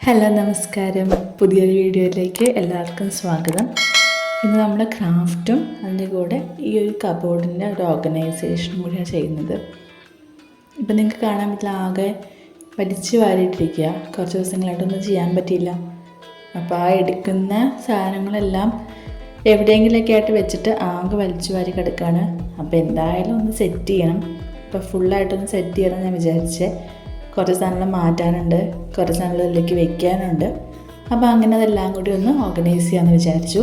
Hello നമസ്കാരം. പുതിയൊരു വീഡിയോയിലേക്ക് എല്ലാവർക്കും സ്വാഗതം. ഇന്ന് നമ്മൾ ക്രാഫ്റ്റും അതിൻ്റെ കൂടെ ഈ ഒരു കബോർഡിൻ്റെ ഒരു ഓർഗനൈസേഷനും കൂടിയാണ് ചെയ്യുന്നത്. ഇപ്പം നിങ്ങൾക്ക് കാണാൻ പറ്റില്ല, ആകെ വലിച്ചു വാരിയിട്ടിരിക്കുക. കുറച്ച് ദിവസങ്ങളായിട്ടൊന്നും ചെയ്യാൻ പറ്റിയില്ല. അപ്പോൾ ആ എടുക്കുന്ന സാധനങ്ങളെല്ലാം എവിടെയെങ്കിലുമൊക്കെ ആയിട്ട് വെച്ചിട്ട് ആകെ വലിച്ചു വാരി കിടക്കുകയാണ്. അപ്പോൾ എന്തായാലും ഒന്ന് സെറ്റ് ചെയ്യണം. അപ്പോൾ ഫുള്ളായിട്ടൊന്ന് സെറ്റ് ചെയ്യണം ഞാൻ വിചാരിച്ചേ. കുറച്ച് സാധനങ്ങൾ മാറ്റാനുണ്ട്, കുറച്ച് സാധനങ്ങൾ ഇതിലേക്ക് വെക്കാനുണ്ട്. അപ്പോൾ അങ്ങനെ അതെല്ലാം കൂടി ഒന്ന് ഓർഗനൈസ് ചെയ്യാമെന്ന് വിചാരിച്ചു.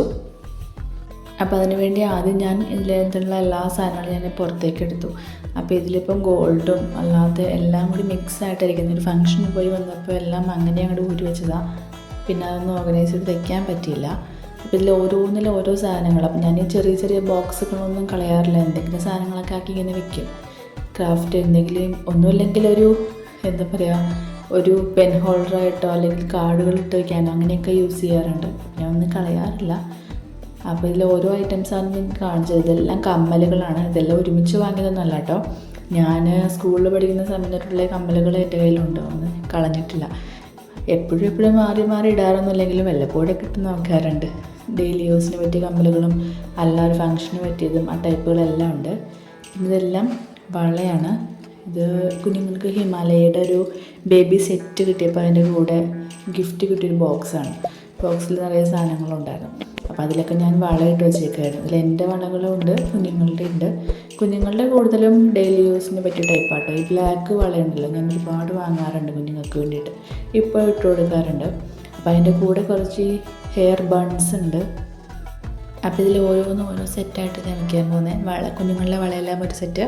അപ്പോൾ അതിനുവേണ്ടി ആദ്യം ഞാൻ ഇതിലുള്ള എല്ലാ സാധനങ്ങളും ഞാൻ പുറത്തേക്ക് എടുത്തു. അപ്പോൾ ഇതിലിപ്പം ഗോൾഡും അല്ലാതെ എല്ലാം കൂടി മിക്സ് ആയിട്ടിരിക്കുന്ന ഒരു ഫംഗ്ഷന് പോയി വന്നപ്പോൾ എല്ലാം അങ്ങനെ അങ്ങോട്ട് ഊരി വെച്ചതാണ്. പിന്നെ അതൊന്നും ഓർഗനൈസ് ചെയ്ത് വെക്കാൻ പറ്റിയില്ല. അപ്പോൾ ഇതിൽ ഓരോന്നിലും ഓരോ സാധനങ്ങൾ. അപ്പോൾ ഞാൻ ഈ ചെറിയ ചെറിയ ബോക്സുകളൊന്നും കളയാറില്ല. എന്തെങ്കിലും സാധനങ്ങളൊക്കെ ആക്കി ഇങ്ങനെ വെക്കും. ക്രാഫ്റ്റ് എന്തെങ്കിലും ഒന്നുമില്ലെങ്കിൽ എന്താ പറയുക, ഒരു പെൻ ഹോൾഡറായിട്ടോ അല്ലെങ്കിൽ കാർഡുകൾ ഇട്ട് വയ്ക്കാനോ അങ്ങനെയൊക്കെ യൂസ് ചെയ്യാറുണ്ട്. ഞാൻ ഒന്നും കളയാറില്ല. അപ്പോൾ ഇതിൽ ഓരോ ഐറ്റംസാണ് നിങ്ങൾക്ക് കാണിച്ചത്. ഇതെല്ലാം കമ്മലുകളാണ്. ഇതെല്ലാം ഒരുമിച്ച് വാങ്ങിയതൊന്നുമല്ല കേട്ടോ. ഞാൻ സ്കൂളിൽ പഠിക്കുന്ന സമയത്തുള്ള കമ്മലുകൾ എൻ്റെ കയ്യിലുണ്ട്, ഒന്നും കളഞ്ഞിട്ടില്ല. എപ്പോഴും മാറി മാറി ഇടാറൊന്നുമില്ലെങ്കിലും വല്ലപ്പോഴും കിട്ടുന്ന നോക്കാറുണ്ട്. ഡെയിലി യൂസിന് പറ്റിയ കമ്മലുകളും അല്ലാതെ ഫംഗ്ഷന് പറ്റിയതും ആ ടൈപ്പുകളെല്ലാം ഉണ്ട്. ഇതെല്ലാം വളയാണ്. ഇത് കുഞ്ഞുങ്ങൾക്ക് ഹിമാലയയുടെ ഒരു ബേബി സെറ്റ് കിട്ടിയപ്പോൾ അതിൻ്റെ കൂടെ ഗിഫ്റ്റ് കിട്ടിയൊരു ബോക്സാണ്. ബോക്സിൽ നിറയെ സാധനങ്ങളുണ്ടായിരുന്നു. അപ്പോൾ അതിലൊക്കെ ഞാൻ വളയിട്ട് വെച്ചേക്കായിരുന്നു. അതിൽ എൻ്റെ വളകളും ഉണ്ട്, കുഞ്ഞുങ്ങളുടെ ഉണ്ട്. കുഞ്ഞുങ്ങളുടെ കൂടുതലും ഡെയിലി യൂസിന് പറ്റിയ ടൈപ്പാട്ടോ. ഈ ബ്ലാക്ക് വളയുണ്ടല്ലോ, ഞാൻ ഒരുപാട് വാങ്ങാറുണ്ട് കുഞ്ഞുങ്ങൾക്ക് വേണ്ടിയിട്ട്. ഇപ്പോൾ ഇട്ട് കൊടുക്കാറുണ്ട്. അപ്പോൾ അതിൻ്റെ കൂടെ കുറച്ച് ഹെയർ ബൺസ് ഉണ്ട്. അപ്പോൾ ഇതിൽ ഓരോ സെറ്റായിട്ട് ഞാൻ വയ്ക്കാൻ പോകുന്നത്. കുഞ്ഞുങ്ങളുടെ വളയെല്ലാം ഒരു സെറ്റ്,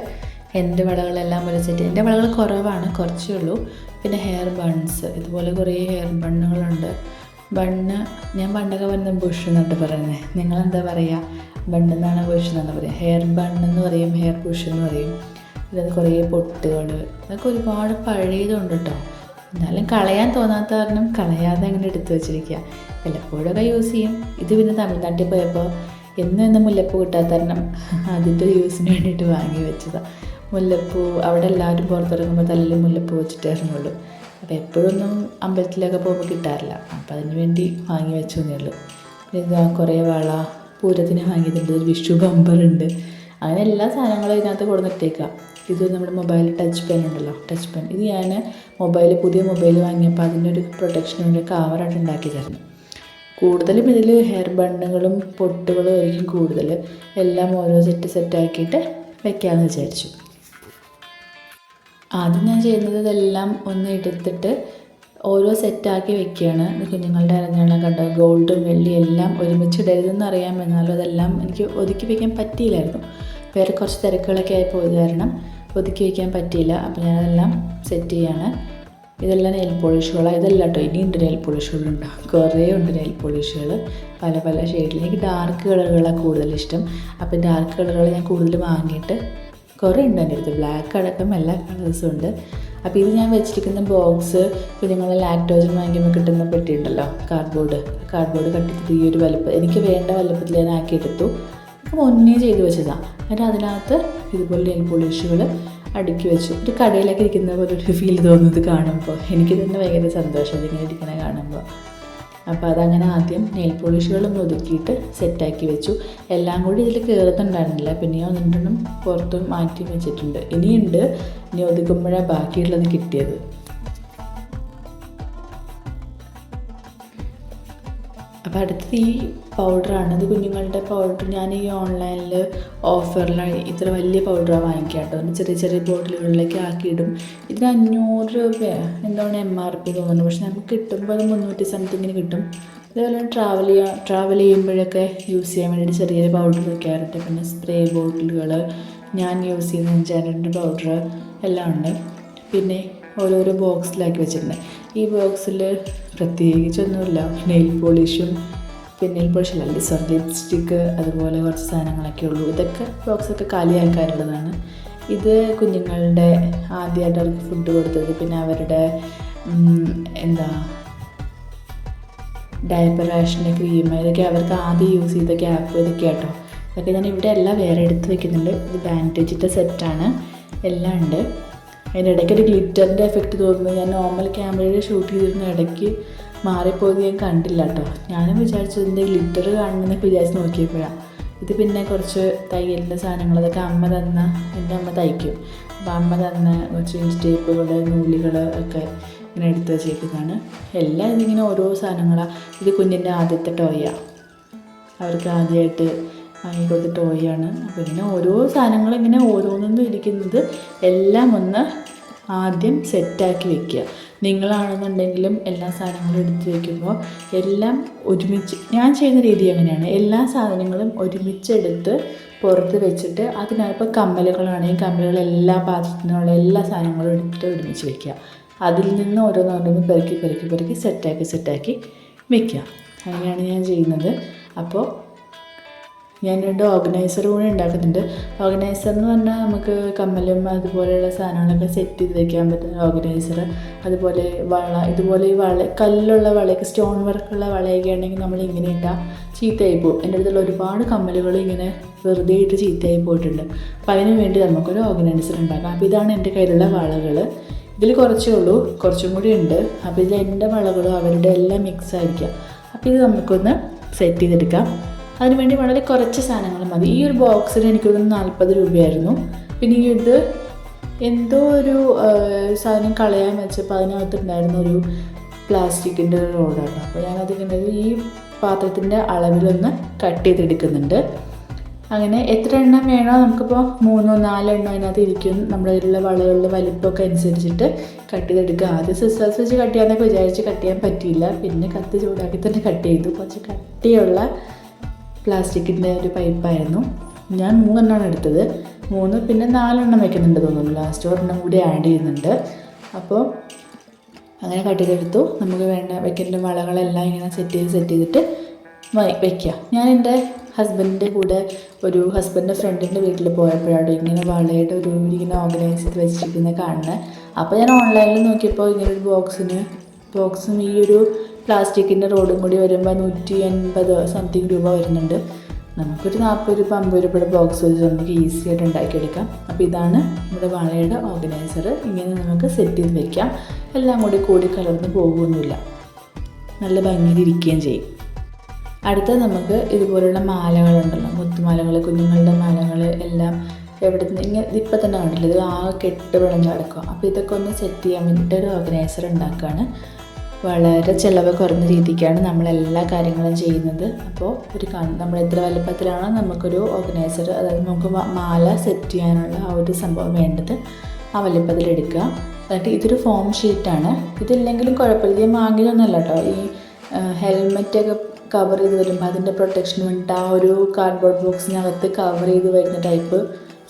എൻ്റെ വളകളെല്ലാം ഒരു സെറ്റ്. എൻ്റെ വളകൾ കുറവാണ്, കുറച്ചേ ഉള്ളൂ. പിന്നെ ഹെയർ ബൺസ്, ഇതുപോലെ കുറേ ഹെയർ ബണ്ണുകളുണ്ട്. ബണ്ണ് ഞാൻ പണ്ടൊക്കെ പറഞ്ഞ ബുഷ് എന്നിട്ട് പറയുന്നത്. നിങ്ങളെന്താ പറയുക? ബണ്ണെന്നാണ് ബുഷ് എന്നാണ് പറയുക. ഹെയർ ബണ്ണെന്ന് പറയും, ഹെയർ ബുഷ് എന്ന് പറയും. ഇതിൽ കുറേ പൊട്ടുകൾ, അതൊക്കെ ഒരുപാട് പഴയതുണ്ട് കേട്ടോ. എന്നാലും കളയാൻ തോന്നാത്ത കാരണം കളയാതെ അങ്ങനെ എടുത്തു വെച്ചിരിക്കുക. വല്ലപ്പോഴൊക്കെ യൂസ് ചെയ്യും. ഇത് പിന്നെ തമിഴ്നാട്ടിൽ പോയപ്പോൾ എന്നും മുല്ലപ്പൂ കിട്ടാത്ത കാരണം അതിൻ്റെ യൂസിന് വേണ്ടിയിട്ട് വാങ്ങി വെച്ചതാണ്. മുല്ലപ്പൂ അവിടെ എല്ലാവരും പുറത്തിറങ്ങുമ്പോൾ തലയിൽ മുല്ലപ്പൂ വെച്ചിട്ട് ഇറങ്ങുള്ളൂ. അപ്പോൾ എപ്പോഴൊന്നും അമ്പലത്തിലൊക്കെ പോകുമ്പോൾ കിട്ടാറില്ല. അപ്പോൾ അതിന് വേണ്ടി വാങ്ങി വെച്ചെന്നേ ഉള്ളൂ. ഇതാ കുറേ വള പൂരത്തിന് വാങ്ങിയിട്ടുണ്ട്. ഒരു വിഷു ബമ്പറുണ്ട്. അങ്ങനെ എല്ലാ സാധനങ്ങളും ഇതിനകത്ത് കൊടുത്തിട്ടേക്കാം. ഇത് നമ്മുടെ മൊബൈൽ ടച്ച് പെൻ ഉണ്ടല്ലോ, ടച്ച് പെൻ. ഇത് ഞാൻ പുതിയ മൊബൈൽ വാങ്ങിയപ്പോൾ അതിനൊരു പ്രൊട്ടക്ഷന് വേണ്ടി കവറായിട്ട് ഉണ്ടാക്കി തരുന്നു. കൂടുതലും ഇതിൽ ഹെയർ ബണ്ണുകളും പൊട്ടുകളും ആയിരിക്കും കൂടുതൽ. എല്ലാം ഓരോ സെറ്റാക്കിയിട്ട് വെക്കാമെന്ന് വിചാരിച്ചു. ആദ്യം ഞാൻ ചെയ്യുന്നത് ഇതെല്ലാം ഒന്ന് എടുത്തിട്ട് ഓരോ സെറ്റാക്കി വെക്കുകയാണ്. കുഞ്ഞുങ്ങളുടെ അരഞ്ഞാണം കണ്ട ഗോൾഡും വെള്ളി എല്ലാം ഒരുമിച്ച് ഇടരുതെന്ന് അറിയാം. എന്നാലും അതെല്ലാം എനിക്ക് ഒതുക്കി വയ്ക്കാൻ പറ്റിയില്ലായിരുന്നു. വേറെ കുറച്ച് തിരക്കുകളൊക്കെ ആയി പോയത് കാരണം ഒതുക്കി വയ്ക്കാൻ പറ്റിയില്ല. അപ്പോൾ ഞാനതെല്ലാം സെറ്റ് ചെയ്യാണ്. ഇതെല്ലാം നെയിൽ പോളിഷുകളാണ്. ഇതെല്ലാം കേട്ടോ, ഇനിയുണ്ട് നെയിൽ പോളിഷുകളുണ്ട്, കുറേ ഉണ്ട് നെയിൽ പോളിഷുകൾ പല പല ഷെയ്ഡിൽ. എനിക്ക് ഡാർക്ക് കളറുകളാണ് കൂടുതലിഷ്ടം. അപ്പോൾ ഡാർക്ക് കളറുകൾ ഞാൻ കൂടുതൽ വാങ്ങിയിട്ട് കുറേ ഉണ്ട് എൻ്റെ അടുത്ത്. ബ്ലാക്ക് അടക്കം എല്ലാ കളേഴ്സും ഉണ്ട്. അപ്പോൾ ഇത് ഞാൻ വെച്ചിരിക്കുന്ന ബോക്സ് കുഞ്ഞുങ്ങളെ ലാക്ടോജൻ വാങ്ങിക്കുമ്പോൾ കിട്ടുന്ന പെട്ടിയുണ്ടല്ലോ, കാർഡ്ബോർഡ് കട്ട് ചെയ്ത് ഈ ഒരു വലുപ്പം എനിക്ക് വേണ്ട വലുപ്പത്തിൽ ഞാൻ ആക്കിയെടുത്തു. അപ്പോൾ മുന്നേ ചെയ്ത് വെച്ചതാണ്. എന്നിട്ട് അതിനകത്ത് ഇതുപോലെ നെയിൽ പോളിഷുകൾ അടുക്കി വെച്ചു. ഒരു കടയിലൊക്കെ ഇരിക്കുന്ന പോലെ ഒരു ഫീൽ തോന്നുന്നത് കാണുമ്പോൾ. എനിക്ക് തന്നെ ഭയങ്കര സന്തോഷം ഇതിങ്ങനെ ഇരിക്കണ കാണുമ്പോൾ. അപ്പോൾ അതങ്ങനെ ആദ്യം നെയിൽ പോളിഷുകളൊന്ന് ഒതുക്കിയിട്ട് സെറ്റാക്കി വെച്ചു. എല്ലാം കൂടി ഇതിൽ കയറുന്നുണ്ടായിരുന്നില്ല. പിന്നെ ഞാൻ ഒന്നിട്ടും പുറത്തും മാറ്റി വെച്ചിട്ടുണ്ട്. ഇനിയുണ്ട്, ഇനി ഒതുക്കുമ്പോഴാണ് ബാക്കിയുള്ളത് കിട്ടിയത്. അപ്പോൾ അടുത്തത് ഈ പൗഡറാണ്. ഇത് കുഞ്ഞുങ്ങളുടെ പൗഡർ. ഞാൻ ഈ ഓൺലൈനിൽ ഓഫറിൽ ഇത്ര വലിയ പൗഡറാണ് വാങ്ങിക്കുക കേട്ടോ. ചെറിയ ചെറിയ ബോട്ടിലുകളിലേക്ക് ആക്കിയിടും. ഇതിന് 500 രൂപ എന്താണ് MRP തോന്നുന്നു. പക്ഷെ നമുക്ക് കിട്ടുമ്പോൾ അത് 300 സംതിങ്ങിന് കിട്ടും. ഇതുപോലെ ട്രാവൽ ചെയ്യുമ്പോഴൊക്കെ യൂസ് ചെയ്യാൻ വേണ്ടിയിട്ട് ചെറിയ പൗഡർ വയ്ക്കാറുണ്ട്. പിന്നെ സ്പ്രേ ബോട്ടിലുകൾ, ഞാൻ യൂസ് ചെയ്യുന്ന ജാനറ്റിൻ്റെ പൗഡർ എല്ലാം ഉണ്ട്. പിന്നെ ഓരോരോ ബോക്സിലാക്കി വെച്ചിട്ടുണ്ട്. ഈ ബോക്സിൽ പ്രത്യേകിച്ചൊന്നുമില്ല. നെയിൽ പോളിഷും പിന്നെ നെയിൽ പോളിഷല്ല, ലിപ്സ്റ്റിക്ക്, അതുപോലെ കുറച്ച് സാധനങ്ങളൊക്കെ ഉള്ളൂ. ഇതൊക്കെ ബോക്സൊക്കെ കാലിയാക്കാനുള്ളതാണ്. ഇത് കുഞ്ഞുങ്ങളുടെ ആദ്യമായിട്ട് അവർക്ക് ഫുഡ് കൊടുത്തത്, പിന്നെ അവരുടെ ഡയപ്പർ റാഷൻ്റെ ക്രീം, ഇതൊക്കെ അവർക്ക് ആദ്യം യൂസ് ചെയ്ത ക്യാപ്പ്, ഇതൊക്കെ കേട്ടോ. ഇതൊക്കെ ഞാൻ ഇവിടെ എല്ലാം വേറെ എടുത്ത് വെക്കുന്നുണ്ട്. ഇത് ബാൻഡേജിൻ്റെ സെറ്റാണ്, എല്ലാം ഉണ്ട്. അതിൻ്റെ ഇടയ്ക്ക് ഒരു ഗ്ലിറ്ററിൻ്റെ എഫക്റ്റ് തോന്നുന്നു. ഞാൻ നോർമൽ ക്യാമറയിൽ ഷൂട്ട് ചെയ്തിരുന്ന ഇടയ്ക്ക് മാറിപ്പോയത് ഞാൻ കണ്ടില്ല കേട്ടോ. ഞാനും വിചാരിച്ചു ഇതിൻ്റെ ഗ്ലിറ്റർ കാണണമെന്നൊക്കെ വിചാരിച്ച് നോക്കിയപ്പോഴാണ്. ഇത് പിന്നെ കുറച്ച് തയ്യലിൻ്റെ സാധനങ്ങൾ, അതൊക്കെ അമ്മ തന്ന, എൻ്റെ അമ്മ തയ്ക്കും. അപ്പോൾ അമ്മ തന്ന കുറച്ച് ഇഞ്ച് ടേപ്പുകൾ, നൂലുകൾ ഒക്കെ ഇങ്ങനെ എടുത്ത് വെച്ചേക്കുന്നതാണ്. എല്ലാം ഇതിങ്ങനെ ഓരോ സാധനങ്ങളാണ്. ഇത് കുഞ്ഞിൻ്റെ ആദ്യത്തെ ടോയാണ്, അവർക്ക് ആദ്യമായിട്ട് വാങ്ങിക്കൊടുത്ത ടോയാണ്. അപ്പോൾ ഇങ്ങനെ ഓരോ സാധനങ്ങൾ ഇങ്ങനെ ഓരോന്നൊന്നും ഇരിക്കുന്നത് എല്ലാം ഒന്ന് ആദ്യം സെറ്റാക്കി വെക്കുക. നിങ്ങളാണെന്നുണ്ടെങ്കിലും എല്ലാ സാധനങ്ങളും എടുത്ത് വയ്ക്കുമ്പോൾ എല്ലാം ഒരുമിച്ച്, ഞാൻ ചെയ്യുന്ന രീതി അങ്ങനെയാണ്, എല്ലാ സാധനങ്ങളും ഒരുമിച്ചെടുത്ത് പുറത്ത് വെച്ചിട്ട് അതിനകത്ത് കമ്മലുകളാണെങ്കിൽ കമ്മലുകൾ എല്ലാ പാത്രത്തിനുള്ള എല്ലാ സാധനങ്ങളും എടുത്തിട്ട് ഒരുമിച്ച് വയ്ക്കുക. അതിൽ നിന്ന് ഓരോന്നോരോന്ന് പെറുക്കി സെറ്റാക്കി വയ്ക്കുക. അങ്ങനെയാണ് ഞാൻ ചെയ്യുന്നത്. അപ്പോൾ ഞാൻ 2 ഓർഗനൈസർ കൂടി ഉണ്ടാക്കുന്നുണ്ട്. ഓർഗനൈസർ എന്ന് പറഞ്ഞാൽ നമുക്ക് കമ്മലും അതുപോലെയുള്ള സാധനങ്ങളൊക്കെ സെറ്റ് ചെയ്ത് വയ്ക്കാൻ പറ്റുന്ന ഓർഗനൈസർ. അതുപോലെ വള, ഇതുപോലെ ഈ കല്ലുള്ള വളയൊക്കെ, സ്റ്റോൺ വർക്കുള്ള വളയൊക്കെ ആണെങ്കിൽ നമ്മൾ ഇങ്ങനെ ഇട്ടാൽ ചീത്തയായി പോകും. എൻ്റെ അടുത്തുള്ള ഒരുപാട് കമ്മലുകൾ ഇങ്ങനെ വെറുതെ ഇട്ട് ചീത്തയായി പോയിട്ടുണ്ട്. അപ്പോൾ അതിന് വേണ്ടി നമുക്കൊരു ഓർഗനൈസർ ഉണ്ടാക്കാം. അപ്പോൾ ഇതാണ് എൻ്റെ കയ്യിലുള്ള വളകൾ. ഇതിൽ കുറച്ചേ ഉള്ളൂ, കുറച്ചും കൂടി ഉണ്ട്. അപ്പോൾ ഇതിൽ എൻ്റെ വളകളും അവരുടെ എല്ലാം മിക്സ് ആയിരിക്കാം. അപ്പോൾ ഇത് നമുക്കൊന്ന് സെറ്റ് ചെയ്തെടുക്കാം. അതിനുവേണ്ടി വളരെ കുറച്ച് സാധനങ്ങൾ മതി. ഈ ഒരു ബോക്സിന് എനിക്കൊരു 40 രൂപയായിരുന്നു. പിന്നെ ഈ ഇത് എന്തോ ഒരു സാധനം കളയാൻ വെച്ചപ്പോൾ അതിനകത്തുണ്ടായിരുന്ന ഒരു പ്ലാസ്റ്റിക്കിൻ്റെ റോഡാണ്. അപ്പോൾ ഞാനതിങ്ങനെ ഈ പാത്രത്തിൻ്റെ അളവിലൊന്ന് കട്ട് ചെയ്തെടുക്കുന്നുണ്ട്. അങ്ങനെ എത്ര എണ്ണം വേണോ, നമുക്കിപ്പോൾ 3-4 എണ്ണം അതിനകത്ത് ഇരിക്കും. നമ്മുടെ കയ്യിലുള്ള വളകളുടെ വലിപ്പമൊക്കെ അനുസരിച്ചിട്ട് കട്ട് ചെയ്തെടുക്കുക. ആദ്യം സിസേഴ്സ് വെച്ച് കട്ട് ചെയ്യാമെന്നൊക്കെ വിചാരിച്ച് കട്ട് ചെയ്യാൻ പറ്റിയില്ല. പിന്നെ കത്തി ചൂടാക്കി തന്നെ കട്ട് ചെയ്തു. കുറച്ച് കട്ടിയുള്ള പ്ലാസ്റ്റിക്കിൻ്റെ ഒരു പൈപ്പായിരുന്നു. ഞാൻ 3 എണ്ണമാണ് എടുത്തത്. 3 പിന്നെ 4 എണ്ണം വയ്ക്കുന്നുണ്ട് തോന്നുന്നു. ലാസ്റ്റ് ഒരെണ്ണം കൂടി ആഡ് ചെയ്യുന്നുണ്ട്. അപ്പോൾ അങ്ങനെ കട്ട് ചെയ്തെടുത്തു. നമുക്ക് വേണ്ട വെക്കേണ്ട വളകളെല്ലാം ഇങ്ങനെ സെറ്റ് ചെയ്തിട്ട് വയ്ക്കുക. ഞാൻ എൻ്റെ ഹസ്ബൻഡിൻ്റെ കൂടെ ഹസ്ബൻഡിൻ്റെ ഫ്രണ്ടിൻ്റെ വീട്ടിൽ പോയപ്പോഴാണ് ഇങ്ങനെ വളയുടെ ഇങ്ങനെ ഓർഗനൈസ് ചെയ്ത് വെച്ചിരിക്കുന്നത് കാണുന്നത്. അപ്പോൾ ഞാൻ ഓൺലൈനിൽ നോക്കിയപ്പോൾ ഇങ്ങനെ ഒരു ബോക്സും ഈ ഒരു പ്ലാസ്റ്റിക്കിൻ്റെ റോഡും കൂടി വരുമ്പോൾ 180 സംതിങ് രൂപ വരുന്നുണ്ട്. നമുക്കൊരു 40 രൂപ 50 രൂപയുടെ ബോക്സ് വെച്ച് നമുക്ക് ഈസി ആയിട്ട് ഉണ്ടാക്കിയെടുക്കാം. അപ്പോൾ ഇതാണ് നമ്മുടെ വളയുടെ ഓർഗനൈസർ. ഇങ്ങനെ നമുക്ക് സെറ്റ് ചെയ്ത് വയ്ക്കാം. എല്ലാം കൂടി കലർന്ന് പോകുമൊന്നുമില്ല, നല്ല ഭംഗിയിലിരിക്കുകയും ചെയ്യും. അടുത്ത നമുക്ക് ഇതുപോലുള്ള മാലകളുണ്ടല്ലോ, മുത്തുമാലകൾ, കുഞ്ഞുങ്ങളുടെ മാലകൾ എല്ലാം എവിടെ നിന്ന് ഇങ്ങനെ ഇപ്പം തന്നെ കണ്ടില്ല, ഇത് കെട്ട് പിണഞ്ഞ് കിടക്കുക. അപ്പോൾ ഇതൊക്കെ ഒന്ന് സെറ്റ് ചെയ്യാൻ വേണ്ടിയിട്ട് ഒരു ഓർഗനൈസർ ഉണ്ടാക്കുകയാണ്. വളരെ ചിലവ് കുറഞ്ഞ രീതിക്കാണ് നമ്മളെല്ലാ കാര്യങ്ങളും ചെയ്യുന്നത്. അപ്പോൾ നമ്മൾ എത്ര വലുപ്പത്തിലാണോ നമുക്കൊരു ഓർഗനൈസർ, അതായത് നമുക്ക് മാല സെറ്റ് ചെയ്യാനുള്ള ആ ഒരു സംഭവം വേണ്ടത്, ആ വലുപ്പത്തിലെടുക്കുക. എന്നിട്ട് ഇതൊരു ഫോം ഷീറ്റാണ്. ഇതില്ലെങ്കിലും കുഴപ്പമില്ല, ഞാൻ വാങ്ങിയതൊന്നുമല്ല കേട്ടോ. ഈ ഹെൽമെറ്റൊക്കെ കവർ ചെയ്ത് വരുമ്പോൾ അതിൻ്റെ പ്രൊട്ടക്ഷന് വേണ്ടിയിട്ട് ആ ഒരു കാർഡ്ബോർഡ് ബോക്സിനകത്ത് കവർ ചെയ്ത് വരുന്ന ടൈപ്പ്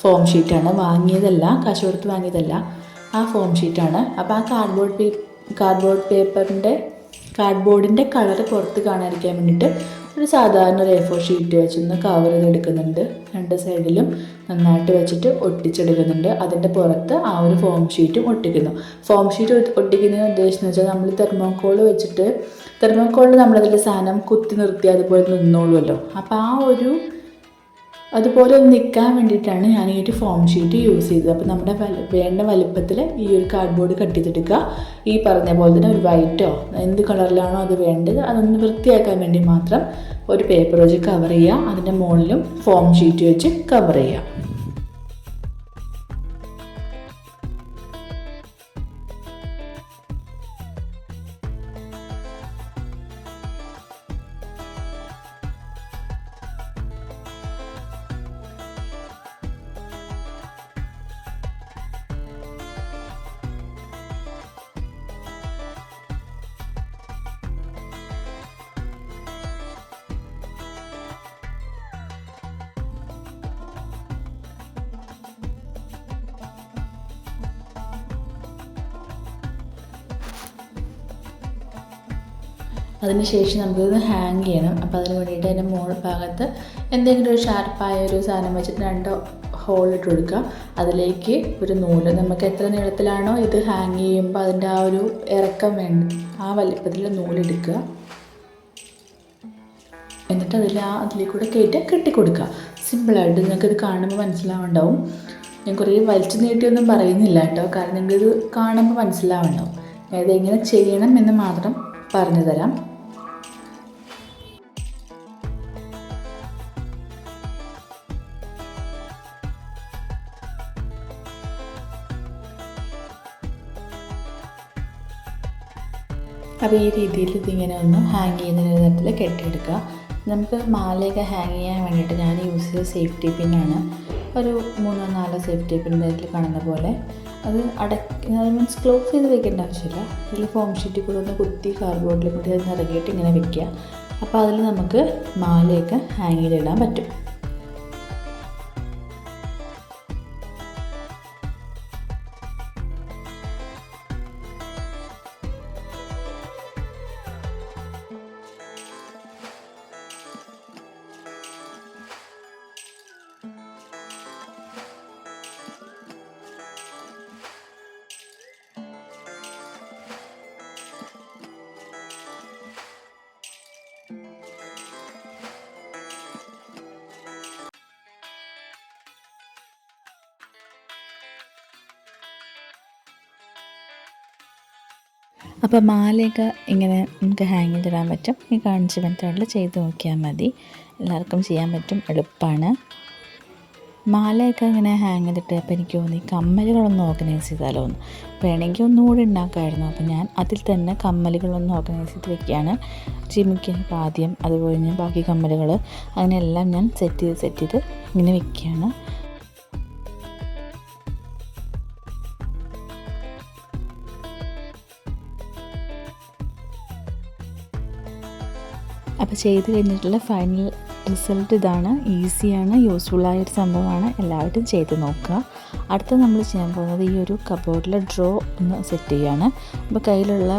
ഫോം ഷീറ്റാണ്. വാങ്ങിയതല്ല, കാശ് കൊടുത്ത് വാങ്ങിയതല്ല, ആ ഫോം ഷീറ്റാണ്. അപ്പോൾ ആ കാർഡ്ബോർഡിൻ്റെ കളറ് പുറത്ത് കാണാതിരിക്കാൻ വേണ്ടിയിട്ട് ഒരു സാധാരണ ഒരു A4 ഷീറ്റ് വെച്ചൊന്ന് കവർ ചെയ്തെടുക്കുന്നുണ്ട്. 2 സൈഡിലും നന്നായിട്ട് വെച്ചിട്ട് ഒട്ടിച്ചെടുക്കുന്നുണ്ട്. അതിൻ്റെ പുറത്ത് ആ ഒരു ഫോം ഷീറ്റും ഒട്ടിക്കുന്നു. ഫോം ഷീറ്റ് ഒട്ടിക്കുന്നതിന് ഉദ്ദേശം എന്ന് വെച്ചാൽ നമ്മൾ തെർമോക്കോളിൽ നമ്മളതിൽ സാധനം കുത്തി നിർത്തി അതുപോലെ നിന്നോളുമല്ലോ. അപ്പോൾ അതുപോലെ ഒന്ന് നിൽക്കാൻ വേണ്ടിയിട്ടാണ് ഞാൻ ഈ ഒരു ഫോം ഷീറ്റ് യൂസ് ചെയ്തത്. അപ്പോൾ നമ്മുടെ വേണ്ട വലുപ്പത്തിൽ ഈ ഒരു കാർഡ്ബോർഡ് കട്ട് ചെയ്തെടുക്കുക. ഈ പറഞ്ഞ പോലെ തന്നെ ഒരു വൈറ്റോ എന്ത് കളറിലാണോ അത് വേണ്ടത് അതൊന്ന് വൃത്തിയാക്കാൻ വേണ്ടി മാത്രം ഒരു പേപ്പർ വെച്ച് കവർ ചെയ്യുക. അതിൻ്റെ മുകളിലും ഫോം ഷീറ്റ് വെച്ച് കവർ ചെയ്യുക. അതിനുശേഷം നമുക്കിത് ഹാങ് ചെയ്യണം. അപ്പോൾ അതിന് വേണ്ടിയിട്ട് അതിൻ്റെ മുകൾ ഭാഗത്ത് എന്തെങ്കിലും ഒരു ഷാർപ്പായ ഒരു സാധനം വെച്ചിട്ട് 2 ഹോൾ ഇട്ട് കൊടുക്കുക. അതിലേക്ക് ഒരു നൂല്, നമുക്ക് എത്ര നീളത്തിലാണോ ഇത് ഹാങ് ചെയ്യുമ്പോൾ അതിൻ്റെ ആ ഒരു ഇറക്കം വേണ്ട ആ വലിപ്പത്തിൽ നൂലെടുക്കുക. എന്നിട്ട് അതിലേക്കൂടെ കെട്ടിക്കൊടുക്കുക. സിമ്പിളായിട്ട് നിങ്ങൾക്കിത് കാണുമ്പോൾ മനസ്സിലാവുണ്ടാവും. ഞാൻ കുറേ വലിച്ചു നീട്ടിയൊന്നും പറയുന്നില്ല കേട്ടോ, കാരണം നിങ്ങൾക്കിത് കാണുമ്പോൾ മനസ്സിലാവുണ്ടാവും. അതായത് എങ്ങനെ ചെയ്യണം എന്ന് മാത്രം പറഞ്ഞു തരാം. അപ്പോൾ ഈ രീതിയിൽ ഇതിങ്ങനെ ഒന്ന് ഹാങ് ചെയ്യുന്ന തരത്തിൽ കെട്ടിയെടുക്കുക. നമുക്ക് മാലയൊക്കെ ഹാങ് ചെയ്യാൻ വേണ്ടിയിട്ട് ഞാൻ യൂസ് ചെയ്ത സേഫ്റ്റി പിന്നാണ്. ഒരു 3-4 സേഫ്റ്റി പിൻ ഇതിൽ കാണുന്ന പോലെ അത് മീൻസ് ക്ലോസ് ചെയ്ത് വെക്കേണ്ട ആവശ്യമില്ല. ഇതിൽ ഫോം ഷീറ്റിൽ കൂടെ ഒന്ന് കുത്തി കാർഡ്ബോർഡിൽ കൂടി അത് ഇറങ്ങിയിട്ട് ഇങ്ങനെ വെക്കുക. അപ്പോൾ അതിൽ നമുക്ക് മാലയൊക്കെ ഹാങ് ചെയ്തിടാൻ പറ്റും. അപ്പോൾ മാലയൊക്കെ ഇങ്ങനെ നമുക്ക് ഹാങ് ചെയ്തിടാൻ പറ്റും. ഈ കാണിച്ച മെത്തേഡിൽ ചെയ്ത് നോക്കിയാൽ മതി. എല്ലാവർക്കും ചെയ്യാൻ പറ്റും, എളുപ്പമാണ്. മാലയൊക്കെ ഇങ്ങനെ ഹാങ് ചെയ്തിട്ട് അപ്പോൾ എനിക്ക് തോന്നി കമ്മലുകളൊന്ന് ഓർഗനൈസ് ചെയ്താലോ എന്ന്. വേണമെങ്കിൽ ഒന്നുകൂടി ഉണ്ടാക്കാമായിരുന്നു. അപ്പോൾ ഞാൻ അതിൽ തന്നെ കമ്മലുകളൊന്ന് ഓർഗനൈസ് ചെയ്ത് വെക്കുകയാണ്. ജിമിക്ക് ആദ്യം, അതുപോലെ ഞാൻ ബാക്കി കമ്മലുകൾ അങ്ങനെയെല്ലാം ഞാൻ സെറ്റ് ചെയ്ത് ഇങ്ങനെ വെക്കുകയാണ്. അപ്പോൾ ചെയ്ത് കഴിഞ്ഞിട്ടുള്ള ഫൈനൽ റിസൾട്ട് ഇതാണ്. ഈസിയാണ്, യൂസ്ഫുള്ളായൊരു സംഭവമാണ്. എല്ലാവരും ചെയ്ത് നോക്കുക. അടുത്ത നമ്മൾ ചെയ്യാൻ പോകുന്നത് ഈ ഒരു കബോർഡിലെ ഡ്രോ ഒന്ന് സെറ്റ് ചെയ്യുകയാണ്. അപ്പോൾ കയ്യിലുള്ള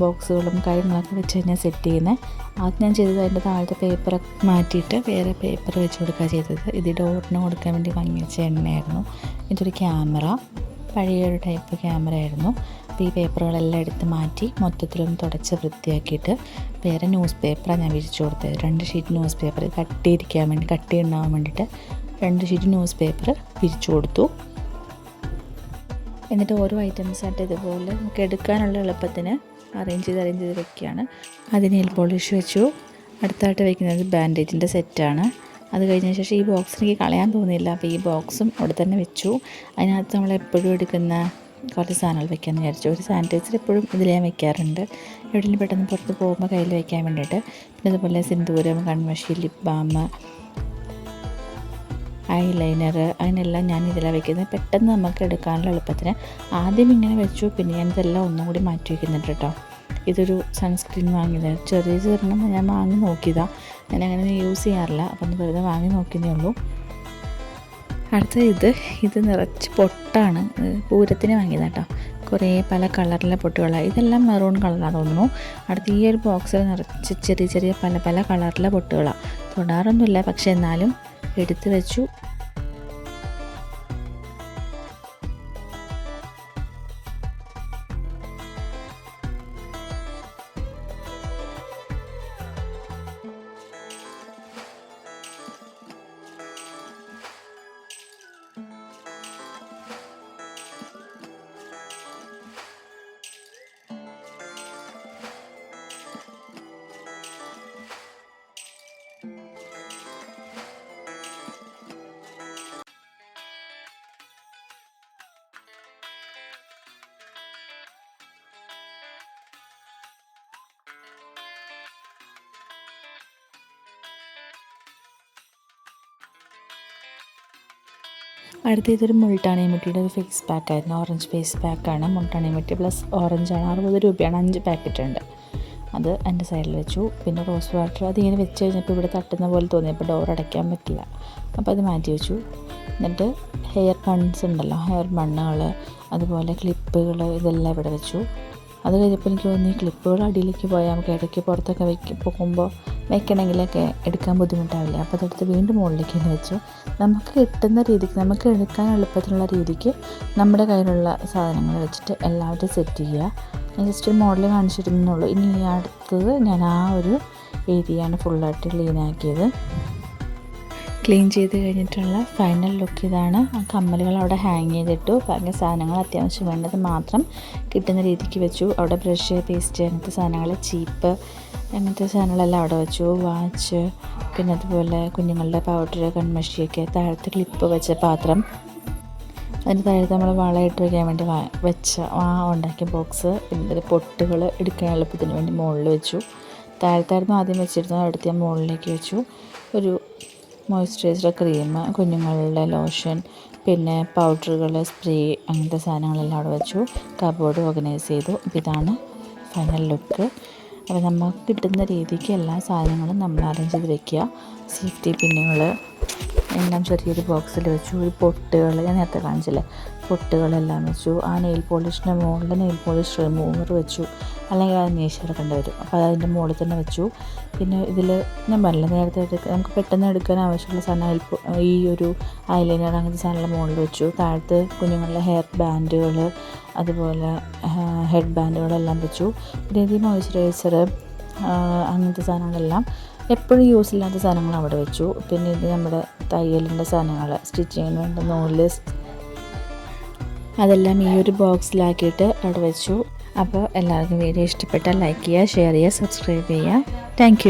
ബോക്സുകളും കാര്യങ്ങളൊക്കെ വെച്ച് തന്നെ സെറ്റ് ചെയ്യുന്നത്. ആദ്യം ഞാൻ ചെയ്തത് അതിൻ്റെ താഴത്തെ പേപ്പറൊക്കെ മാറ്റിയിട്ട് വേറെ പേപ്പർ വെച്ച് കൊടുക്കുക ചെയ്തത്. ഇത് ഡോറിന് കൊടുക്കാൻ വേണ്ടി വാങ്ങി വെച്ച എണ്ണയായിരുന്നു. ഇതൊരു ക്യാമറ, പഴയൊരു ടൈപ്പ് ക്യാമറ ആയിരുന്നു. അപ്പോൾ ഈ പേപ്പറുകളെല്ലാം എടുത്ത് മാറ്റി മൊത്തത്തിലൊന്ന് തുടച്ച് വൃത്തിയാക്കിയിട്ട് വേറെ ന്യൂസ് പേപ്പറാണ് ഞാൻ വിരിച്ചു കൊടുത്തത്. 2 ഷീറ്റ് ന്യൂസ് പേപ്പർ കട്ടി ഉണ്ടാവാൻ വേണ്ടിയിട്ട് 2 ഷീറ്റ് ന്യൂസ് പേപ്പർ വിരിച്ചു കൊടുത്തു. എന്നിട്ട് ഓരോ ഐറ്റംസായിട്ട് ഇതുപോലെ നമുക്ക് എടുക്കാനുള്ള എളുപ്പത്തിന് അറേഞ്ച് ചെയ്ത് വെക്കുകയാണ്. അതിന് നെയിൽ പോളിഷ് വെച്ചു. അടുത്തായിട്ട് വയ്ക്കുന്നത് ബാൻഡേജിൻ്റെ സെറ്റാണ്. അത് കഴിഞ്ഞ ശേഷം ഈ ബോക്സ് എനിക്ക് കളയാൻ തോന്നിയില്ല. അപ്പോൾ ഈ ബോക്സും അവിടെ തന്നെ വെച്ചു. അതിനകത്ത് നമ്മളെപ്പോഴും എടുക്കുന്ന കുറച്ച് സാധനങ്ങൾ വെക്കാമെന്ന് വിചാരിച്ചു. ഒരു സാനിറ്റൈസർ എപ്പോഴും ഇതിൽ ഞാൻ വെക്കാറുണ്ട്, എവിടെയെങ്കിലും പെട്ടെന്ന് പുറത്ത് പോകുമ്പോൾ കയ്യിൽ വെക്കാൻ വേണ്ടിയിട്ട്. പിന്നെ അതുപോലെ സിന്ദൂരം, കൺമഷി, ലിപ് ബാം, ഐലൈനർ, അതിനെല്ലാം ഞാൻ ഇതിലാണ് വെക്കുന്നത്. പെട്ടെന്ന് നമുക്ക് എടുക്കാനുള്ള എളുപ്പത്തിന് ആദ്യം ഇങ്ങനെ വെച്ചു. പിന്നെ ഞാൻ ഇതെല്ലാം ഒന്നും കൂടി മാറ്റി വയ്ക്കുന്നുണ്ട് കേട്ടോ. ഇതൊരു സൺസ്ക്രീൻ വാങ്ങിയത്, ചെറിയൊരെണ്ണം ഞാൻ വാങ്ങി നോക്കിയതാണ്. ഞാൻ അങ്ങനെ യൂസ് ചെയ്യാറില്ല, അപ്പം ഒന്ന് വെറുതെ വാങ്ങി നോക്കിയതേ ഉള്ളൂ. അടുത്ത ഇത് നിറച്ച് പൊട്ടാണ്. പൂരത്തിന് വാങ്ങിയതാണ് കേട്ടോ. കുറേ പല കളറിലെ പൊട്ടുകളാണ്. ഇതെല്ലാം മെറൂൺ കളറാണ് തോന്നുന്നു. അടുത്ത ഈ ഒരു ബോക്സിൽ നിറച്ച് ചെറിയ പല കളറിലെ പൊട്ടുകളാണ്. തൊടാറൊന്നുമില്ല, പക്ഷെ എന്നാലും എടുത്ത് വെച്ചു. അടുത്ത ഇതൊരു മുൾട്ടാണി മുട്ടിയുടെ ഒരു ഫേസ് പാക്കായിരുന്നു. ഓറഞ്ച് ഫേസ് പാക്കാണ്. മുൾട്ടാണി മുട്ടി പ്ലസ് ഓറഞ്ചാണ്. 60 രൂപയാണ്. 5 പാക്കറ്റ് ഉണ്ട്. അത് എൻ്റെ സൈഡിൽ വെച്ചു. പിന്നെ റോസ് വാട്ടർ അതിങ്ങനെ വെച്ച് കഴിഞ്ഞപ്പോൾ ഇവിടെ തട്ടുന്ന പോലെ തോന്നിയപ്പോൾ ഡോർ അടയ്ക്കാൻ പറ്റില്ല, അപ്പോൾ അത് മാറ്റി വെച്ചു. എന്നിട്ട് ഹെയർ ബൺസ് ഉണ്ടല്ലോ, ഹെയർ ബണ്ണുകൾ, അതുപോലെ ക്ലിപ്പുകൾ, ഇതെല്ലാം ഇവിടെ വെച്ചു. അത് കഴിഞ്ഞപ്പോൾ എനിക്ക് തോന്നി ക്ലിപ്പുകൾ അടിയിലേക്ക് പോയാൽ നമുക്ക് ഇടയ്ക്ക് പുറത്തൊക്കെ പോകുമ്പോൾ വെക്കണമെങ്കിലൊക്കെ എടുക്കാൻ ബുദ്ധിമുട്ടാവില്ല. അപ്പോൾ അതെടുത്ത് വീണ്ടും മുകളിലേക്ക് തന്നെ വെച്ചു. നമുക്ക് കിട്ടുന്ന രീതിക്ക്, നമുക്ക് എടുക്കാൻ എളുപ്പത്തിലുള്ള രീതിക്ക് നമ്മുടെ കയ്യിലുള്ള സാധനങ്ങൾ വെച്ചിട്ട് എല്ലാവരും സെറ്റ് ചെയ്യുക. ഞാൻ ജസ്റ്റ് ഒരു മോഡൽ കാണിച്ചിരുന്നുള്ളൂ. ഇനി ഈ അടുത്തത് ഞാൻ ആ ഒരു ഏരിയയാണ് ഫുള്ളായിട്ട് ക്ലീൻ ആക്കിയത്. ക്ലീൻ ചെയ്ത് കഴിഞ്ഞിട്ടുള്ള ഫൈനൽ ലുക്ക് ഇതാണ്. ആ കമ്മലുകൾ അവിടെ ഹാങ് ചെയ്തിട്ടു. ബാക്കി സാധനങ്ങൾ അത്യാവശ്യം വേണ്ടത് മാത്രം കിട്ടുന്ന രീതിക്ക് വെച്ചു. അവിടെ ബ്രഷ്, പേസ്റ്റ് അങ്ങനത്തെ സാധനങ്ങൾ, ചീപ്പ് അങ്ങനത്തെ സാധനങ്ങളെല്ലാം അവിടെ വെച്ചു. വാച്ച്, പിന്നെ അതുപോലെ കുഞ്ഞുങ്ങളുടെ പൗഡർ, കൺമഷിയൊക്കെ, താഴത്തെ ക്ലിപ്പ് വെച്ച പാത്രം, അതിൻ്റെ താഴത്ത് നമ്മൾ വളയിട്ട് വയ്ക്കാൻ വേണ്ടി വെച്ച ഉണ്ടാക്കിയ ബോക്സ്, പിന്നെ പൊട്ടുകൾ എടുക്കാൻ എളുപ്പത്തിന് വേണ്ടി മുകളിൽ വെച്ചു. താഴത്തായിരുന്നു ആദ്യം വെച്ചിരുന്നത്, അടുത്ത് ഞാൻ മുകളിലേക്ക് വെച്ചു. ഒരു മോയ്സ്ചറൈസർ ക്രീം, കുഞ്ഞുങ്ങളുടെ ലോഷൻ, പിന്നെ പൗഡറുകൾ, സ്പ്രേ അങ്ങനത്തെ സാധനങ്ങളെല്ലാം അവിടെ വെച്ചു. കബോർഡ് ഓർഗനൈസ് ചെയ്തു. ഇതാണ് ഫൈനൽ ലുക്ക്. അപ്പോൾ നമുക്ക് കിട്ടുന്ന രീതിക്ക് എല്ലാ സാധനങ്ങളും നമ്മൾ അറേഞ്ച് ചെയ്ത് വെക്കുക. സേഫ്റ്റി പിന്നുകൾ എല്ലാം ചെറിയൊരു ബോക്സിൽ വെച്ചു. ഒരു പൊട്ടുകൾ ഞാൻ നേരത്തെ കാണിച്ചില്ലേ, പൊട്ടുകളെല്ലാം വെച്ചു. ആ നെയിൽ പോളിഷിൻ്റെ മുകളിൽ നെയിൽ പോളിഷ് റിമൂവർ വെച്ചു, അല്ലെങ്കിൽ അത് മീശയെടുക്കേണ്ടി വരും. അപ്പോൾ അതിൻ്റെ മുകളിൽ തന്നെ വെച്ചു. പിന്നെ ഇതിൽ ഞാൻ പറഞ്ഞില്ല നേരത്തെ നമുക്ക് പെട്ടെന്ന് എടുക്കാൻ ആവശ്യമുള്ള സാധനം ഈ ഒരു ഐലൈനർ അങ്ങനത്തെ സാധനങ്ങളുടെ മുകളിൽ വെച്ചു. താഴത്ത് കുഞ്ഞുങ്ങളുടെ ഹെയർ ബാൻഡുകൾ, അതുപോലെ ഹെഡ് ബാൻഡുകളെല്ലാം വെച്ചു. പിന്നെ ഇത് മോയ്സ്ചറൈസർ അങ്ങനത്തെ സാധനങ്ങളെല്ലാം എപ്പോഴും യൂസ് ഇല്ലാത്ത സാധനങ്ങൾ അവിടെ വെച്ചു. പിന്നെ ഇത് നമ്മുടെ തയ്യലിൻ്റെ സാധനങ്ങൾ, സ്റ്റിച്ചിങ്ങിന് വേണ്ട നൂല്, അതെല്ലാം ഈ ഒരു ബോക്സിലാക്കിയിട്ട് അവിടെ വെച്ചു. അപ്പോൾ എല്ലാവർക്കും വീഡിയോ ഇഷ്ടപ്പെട്ടാൽ ലൈക്ക് ചെയ്യുക, ഷെയർ ചെയ്യുക, സബ്സ്ക്രൈബ് ചെയ്യുക. താങ്ക്